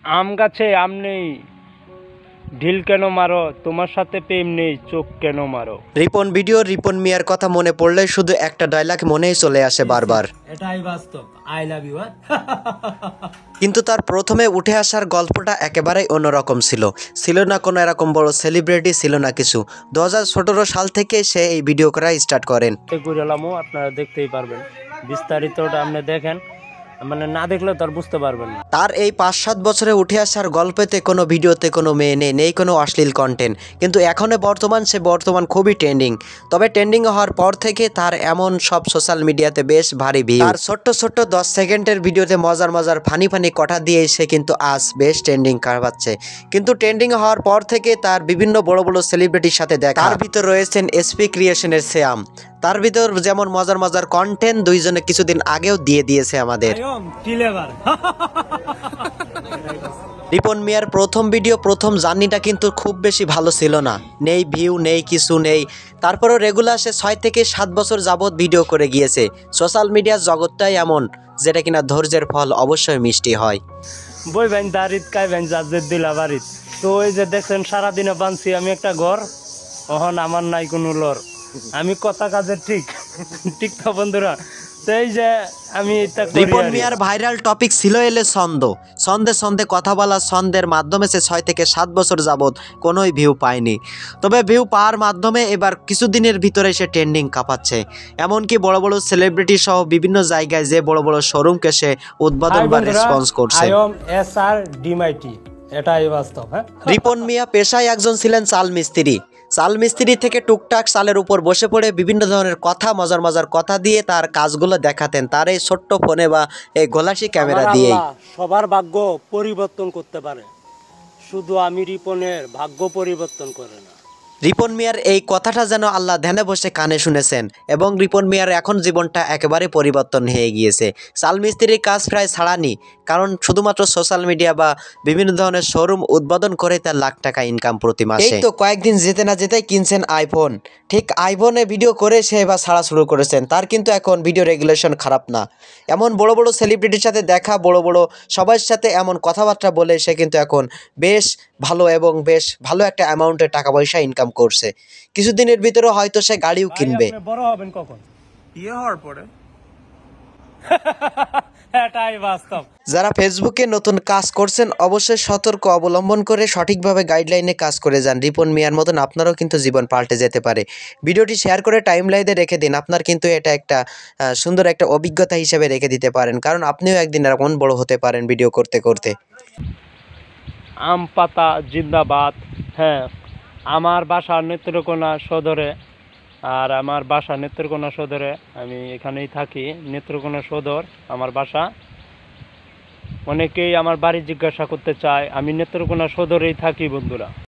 আম গাছে আম নেই, ঢিল কেন মারো, তোমার সাথে প্রেম নেই, চোখ কেন মারো। রিপন ভিডিও রিপন মিয়ার কথা মনে পড়লে শুধু একটা ডায়লগ মনেই চলে আসে বারবার। এটাই বাস্তব, আই লাভ ইউ। কিন্তু তার প্রথমে উঠে আসার গল্পটা একেবারেই অন্যরকম ছিল না কোনো এরকম বড় সেলিব্রিটি, ছিল না কিছু। 2017 সাল থেকে সে এই ভিডিও করা স্টার্ট করেন। আপনারা দেখতেই পারবেন, বিস্তারিতটা আপনি দেখেন, মানে না দেখলে তো আর বুঝতে পারবেন না। তার এই 5-7 বছরে উঠে আসার গল্পেতে কোনো ভিডিওতে কোনো মেয়ে নেই কোনো অশ্লীল কন্টেন্ট, কিন্তু এখনো বর্তমান খুবই ট্রেন্ডিং। তবে ট্রেন্ডিং হওয়ার পর থেকে তার এমন সব সোশ্যাল মিডিয়াতে বেশ ভারী ভিউ। তার ছোট্ট 10 সেকেন্ডের ভিডিওতে মজার ফানি কথা দিয়ে সে কিন্তু আজ বেশ ট্রেন্ডিং কারবাচ্ছে। কিন্তু ট্রেন্ডিং হওয়ার পর থেকে তার বিভিন্ন বড় সেলিব্রিটির সাথে দেখা। তার ভিতর রয়েছেন এসপি ক্রিয়েশনের শ্যাম, তার ভিতর যেমন মজার কন্টেন্ট দুইজনে কিছুদিন আগেও দিয়ে দিয়েছে আমাদের। রিপন মিয়ার প্রথম ভিডিও প্রথম জার্নিটা কিন্তু খুব বেশি ভালো ছিল না, নেই ভিউ নেই কিছু নেই। তারপরেও রেগুলার সে 6 থেকে 7 বছর যাবৎ ভিডিও করে গিয়েছে। সোশ্যাল মিডিয়ার জগৎটাই এমন, যেটা কিনা ধৈর্যের ফল অবশ্যই মিষ্টি হয়। বই ভাই দারিত কাই ভাই জাজের দিলা বাড়িত, তো ওই যে দেখছেন সারাদিনে বানছি আমি একটা ঘর, অহন আমার নাই কোনো লর, আমি কথা কাজে ঠিক তো বন্ধুরা। এই যে আমি রিপন মিয়ার ভাইরাল টপিক ছিল এলে ছন্দে কথা বলা। ছন্দের মাধ্যমে সে 6 থেকে 7 বছর যাবৎ কোনোই ভিউ পায়নি। তবে ভিউ পাওয়ার মাধ্যমে এবার কিছুদিনের ভিতরে সে ট্রেন্ডিং কাঁপাচ্ছে। এমনকি বড় সেলিব্রিটি সহ বিভিন্ন জায়গায় যে বড় শোরুমকে সে উদ্বোধন বা রেসপন্স করছে। এটাই বাস্তব। হ্যাঁ, রিপন মিয়া পেশায় একজন ছিলেন চাল মিস্ত্রি থেকে টুকটাক চালের উপর বসে পড়ে বিভিন্ন ধরনের কথা মজার কথা দিয়ে তার কাজগুলো দেখাতেন তার এই ছোট্ট ফোনে বা এই গোলাসি ক্যামেরা দিয়ে। সবার ভাগ্য পরিবর্তন করতে পারে, শুধু আমি রিপনের ভাগ্য পরিবর্তন করে না। রিপন মিয়ার এই কথাটা যেন আল্লাহ ধ্যানে বসে কানে শুনেছেন, এবং রিপন মিয়ার এখন জীবনটা একেবারে পরিবর্তন হয়ে গিয়েছে। চাল মিস্ত্রির কাজ প্রায় ছাড়ানি, কারণ শুধুমাত্র সোশ্যাল মিডিয়া বা বিভিন্ন ধরনের শোরুম উদ্বোধন করে তার লাখ টাকা ইনকাম প্রতি মাসে। এই তো কয়েকদিন যেতে না যেতেই কিনছেন আইফোন। ঠিক আইফোনে ভিডিও করে সে এবার ছাড়া শুরু করেছেন। তার কিন্তু এখন ভিডিও রেগুলেশন খারাপ না। এমন বড় সেলিব্রিটির সাথে দেখা, বড় সবার সাথে এমন কথাবার্তা বলে সে কিন্তু এখন বেশ ভালো এবং বেশ ভালো একটা অ্যামাউন্টের টাকা পয়সা ইনকাম করছে। কিছুদিনের ভিতরে হয়তো সে গাড়িও কিনবে। বড় হবেন কখন? বিয়ে হওয়ার পরে। এটাই বাস্তব। যারা ফেসবুকে নতুন কাজ করছেন অবশ্যই সতর্ক অবলম্বন করে সঠিকভাবে গাইডলাইনে কাজ করে যান। রিপন মিয়ার মতন আপনারও কিন্তু জীবন পাল্টে যেতে পারে। ভিডিওটি শেয়ার করে টাইমলাইনে রেখে দিন। আপনার কিন্তু এটা একটা সুন্দর একটা অভিজ্ঞতা হিসেবে রেখে দিতে পারেন, কারণ আপনিও একদিন এমন বড় হতে পারেন ভিডিও করতে। আম পাতা জিন্দাবাদ। হ্যাঁ, আমার বাসা নেত্রকোনা সদরে, আর আমার বাসা নেত্রকোনা সদরে, আমি এখানেই থাকি। নেত্রকোনা সদর আমার বাসা। অনেকেই আমার বাড়ি জিজ্ঞাসা করতে চায়, আমি নেত্রকোনা সদরেই থাকি বন্ধুরা।